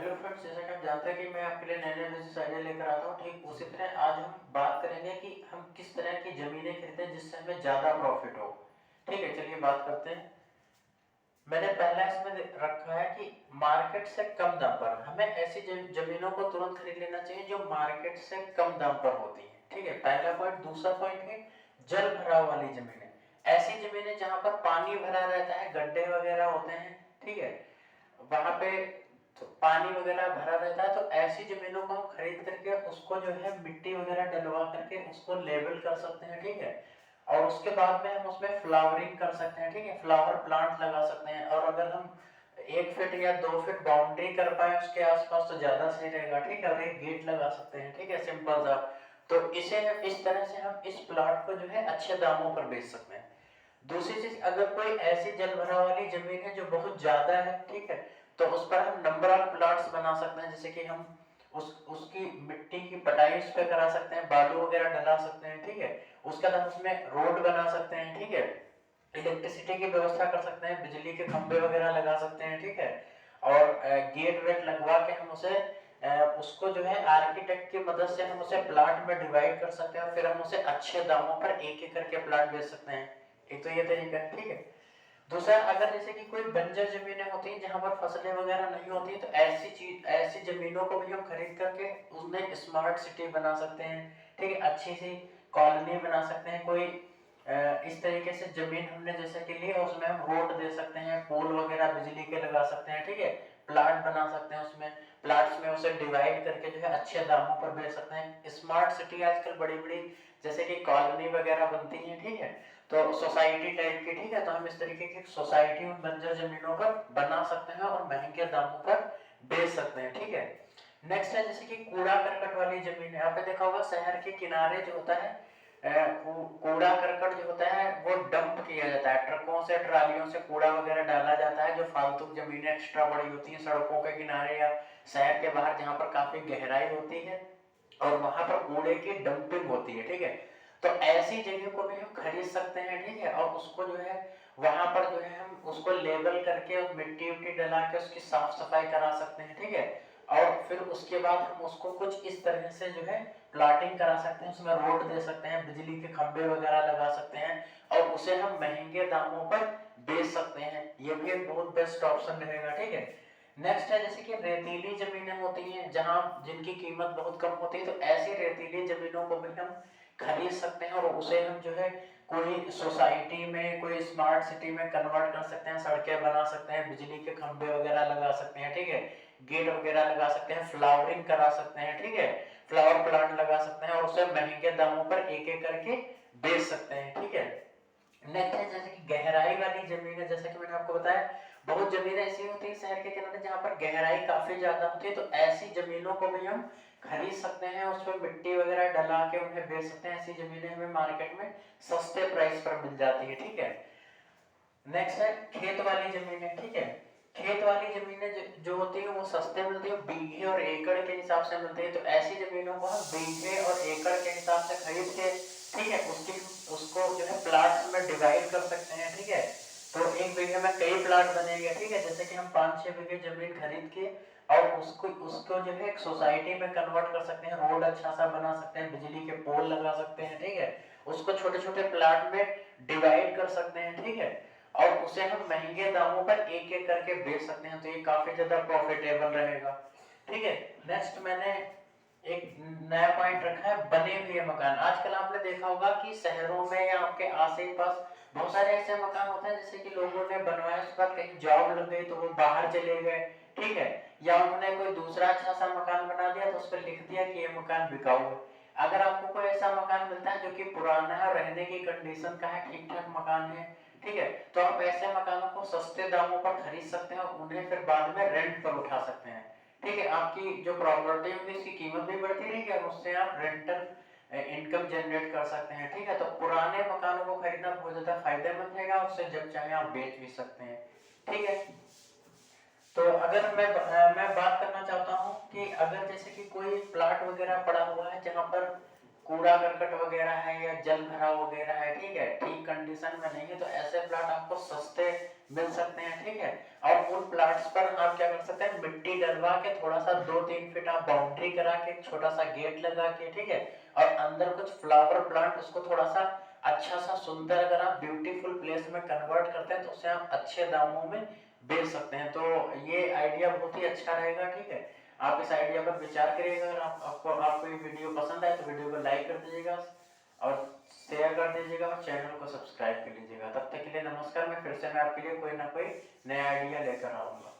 Hello friends, जैसा कि आप जानते हैं कि मैं आपके लिए नए नए बिजनेस आइडिया लेकर आता हूँ। ठीक उसी तरह आज हम बात करेंगे कि हम किस तरह की जमीनें खरीदें जिससे हमें ज्यादा प्रॉफिट हो। ठीक है, चलिए बात करते हैं। मैंने पहला इसमें रखा है कि मार्केट से कम दाम पर हमें ऐसी जमीनों को तुरंत खरीद लेना चाहिए जो मार्केट से कम दाम पर होती है। ठीक है, पहला पॉइंट। दूसरा पॉइंट है जल भराव वाली जमीनें। ऐसी जमीनें जहां पर पानी भरा रहता है, गड्ढे वगैरह होते हैं, ठीक है, वहां पे तो पानी वगैरह भरा रहता है, तो ऐसी जमीनों को हम खरीद करके उसको जो है मिट्टी वगैरह डलवा करके उसको लेवल कर सकते हैं। ठीक है, और उसके बाद में हम उसमें फ्लावरिंग कर सकते हैं। ठीक है, फ्लावर प्लांट लगा सकते हैं। और अगर हम 1 फीट या 2 फीट बाउंड्री कर पाए उसके आसपास तो ज्यादा सही रहेगा। ठीक है, और एक गेट लगा सकते हैं। ठीक है, सिंपल सा। तो इसे इस तरह से हम इस प्लॉट को जो है अच्छे दामों पर बेच सकते हैं। दूसरी चीज, अगर कोई ऐसी जल भराव वाली जमीन है जो बहुत ज्यादा है, ठीक है, तो उस पर हम नंबर ऑफ प्लॉट्स बना सकते हैं। जैसे कि हम उसकी मिट्टी की पटाई उस पर करा सकते हैं, बालू वगैरह डला सकते हैं। ठीक है, उसके बाद हम उसमें रोड बना सकते हैं। ठीक है, इलेक्ट्रिसिटी की व्यवस्था कर सकते हैं, बिजली के खंभे वगैरह लगा सकते हैं। ठीक है, और गेट वेट लगवा के हम उसे उसको जो है आर्किटेक्ट की मदद से हम उसे प्लाट में डिवाइड कर सकते हैं और फिर हम उसे अच्छे दामों पर एक एक करके प्लाट बेच सकते हैं। एक तो ये तरीका है। ठीक है, दूसरा, अगर जैसे कि कोई बंजर जमीनें होती हैं जहां पर फसलें वगैरह नहीं होती, तो ऐसी जमीनों को भी हम खरीद करके उसमें स्मार्ट सिटी बना सकते हैं। ठीक है, अच्छी सी कॉलोनी बना सकते हैं। कोई इस तरीके से जमीन हमने जैसे कि ली उसमें हम रोड दे सकते हैं, पोल वगैरह बिजली के लगा सकते हैं। ठीक है, प्लाट बना सकते हैं, उसमें प्लाट्स में उसे डिवाइड करके जो है अच्छे दामों पर बेच सकते हैं। स्मार्ट सिटी आजकल बड़ी बड़ी जैसे कि कॉलोनी वगैरह बनती है। ठीक है, तो सोसाइटी टाइप की। ठीक है, तो हम इस तरीके की सोसाइटी उन बंजर जमीनों पर बना सकते हैं और महंगे दामों पर बेच सकते हैं। ठीक है, नेक्स्ट है जैसे कि कूड़ा करकट वाली जमीन है। आपने देखा होगा शहर के किनारे जो होता है कूड़ा करकट जो होता है वो डंप किया जाता है, ट्रकों से ट्रालियों से कूड़ा वगैरह डाला जाता है। जो फालतू जमीनें एक्स्ट्रा बड़ी होती हैं सड़कों के किनारे या शहर के बाहर जहां पर काफी गहराई होती है और वहां पर कूड़े की डंपिंग होती है। ठीक है, तो ऐसी जगह को भी हम खरीद सकते हैं। ठीक है, और उसको जो है वहां पर जो है हम उसको लेबल करके मिट्टी उट्टी डला के उसकी साफ सफाई करा सकते हैं। ठीक है, और फिर उसके बाद हम उसको कुछ इस तरह से जो है प्लाटिंग करा सकते हैं, उसमें रोड दे सकते हैं, बिजली के खंभे वगैरह लगा सकते हैं और उसे हम महंगे दामों पर बेच सकते हैं। ये भी एक बहुत बेस्ट ऑप्शन रहेगा। ठीक है, नेक्स्ट है जैसे कि रेतीली जमीनें होती हैं जहां जिनकी कीमत बहुत कम होती है, तो ऐसी रेतीली जमीनों को भी हम खरीद सकते हैं और उसे हम जो है कोई सोसाइटी में, कोई स्मार्ट सिटी में कन्वर्ट कर सकते हैं, सड़कें बना सकते हैं, बिजली के खंभे वगैरह लगा सकते हैं। ठीक है, गेट वगैरह लगा सकते हैं, फ्लावरिंग करा सकते हैं। ठीक है, फ्लावर प्लांट लगा सकते हैं और उसे महंगे दामों पर एक एक करके बेच सकते हैं। ठीक है, नेक्स्ट है जैसे कि गहराई वाली जमीन है। जैसे कि मैंने आपको बताया बहुत जमीनें ऐसी होती है शहर के किनारे जहां पर गहराई काफी ज्यादा होती है, तो ऐसी जमीनों को भी हम खरीद सकते हैं, उसमें मिट्टी वगैरह डला के उन्हें बेच सकते हैं। ऐसी जमीनें हमें मार्केट में सस्ते प्राइस पर मिल जाती है। ठीक है, नेक्स्ट है खेत वाली जमीनें। ठीक है, खेत वाली जमीनें जो होती है वो सस्ते मिलती है, बीघे और एकड़ के हिसाब से मिलती है। तो ऐसी जमीनों को हम बीघे और एकड़ के हिसाब से खरीद के, ठीक है, उसको जो है प्लाट्स में डिवाइड कर सकते हैं। ठीक है, तो एक बीघे में कई प्लाट बनेंगे। ठीक है, जैसे कि हम 5-6 बीघे जमीन खरीद के और उसको उसको जो है एक सोसाइटी में कन्वर्ट कर सकते हैं, रोड अच्छा सा बना सकते हैं, बिजली के पोल लगा सकते हैं। ठीक है, उसको छोटे छोटे प्लाट में डिवाइड कर सकते हैं। ठीक है, और उसे हम महंगे दामों पर एक एक करके बेच सकते हैं, तो ये काफी ज्यादा प्रॉफिटेबल रहेगा। ठीक है, नेक्स्ट मैंने एक नया पॉइंट रखा है बने हुए मकान। आजकल आपने देखा होगा कि शहरों में या आपके आस पास बहुत सारे ऐसे मकान होते हैं जैसे कि लोगों ने बनवाया, उसके बाद कहीं जॉब लग गई तो वो बाहर चले गए। ठीक है, या उन्होंने कोई दूसरा अच्छा सा मकान बना दिया तो उस पर लिख दिया कि ये मकान बिकाऊ है। अगर आपको कोई ऐसा मकान मिलता है जो कि पुराना है और रहने की कंडीशन का है, ठीक ठाक मकान है, ठीक है, तो आप ऐसे मकानों को सस्ते दामों पर खरीद सकते हैं और उन्हें फिर बाद में रेंट पर उठा सकते हैं। ठीक है, आपकी जो प्रॉपर्टी होगी इसकी कीमत भी बढ़ती रहेगी और उससे आप रेंटल इनकम जनरेट कर सकते हैं। ठीक है, तो पुराने मकानों को खरीदना बहुत ज्यादा फायदेमंद रहेगा, उससे जब चाहे आप बेच भी सकते हैं। ठीक है, तो अगर मैं बात करना चाहता हूँ कि अगर जैसे कि कोई प्लाट वगैरह पड़ा हुआ है जहां पर कूड़ा करकट वगैरह है या जल भराव वगैरह है, ठीक है, ठीक कंडीशन में नहीं है, तो ऐसे प्लाट आपको सस्ते मिल सकते हैं, ठीक है। और उन प्लांट्स पर आप क्या कर सकते हैं, मिट्टी डलवा के थोड़ा सा 2-3 फीट आप बाउंड्री करा के छोटा सा गेट लगा के, ठीक है, और अंदर कुछ फ्लावर प्लांट उसको थोड़ा सा अच्छा सा सुंदर अगर आप ब्यूटीफुल प्लेस में कन्वर्ट करते हैं तो उसे आप अच्छे दामों में बेच सकते हैं। तो ये आइडिया बहुत ही अच्छा रहेगा, ठीक है। आप इस आइडिया पर विचार करिएगा। अगर आपको ये वीडियो पसंद आए तो वीडियो को लाइक कर दीजिएगा और शेयर कर दीजिएगा और चैनल को सब्सक्राइब कर लीजिएगा। तब तक के लिए नमस्कार। मैं फिर से आपके लिए कोई ना कोई नया आइडिया लेकर आऊंगा।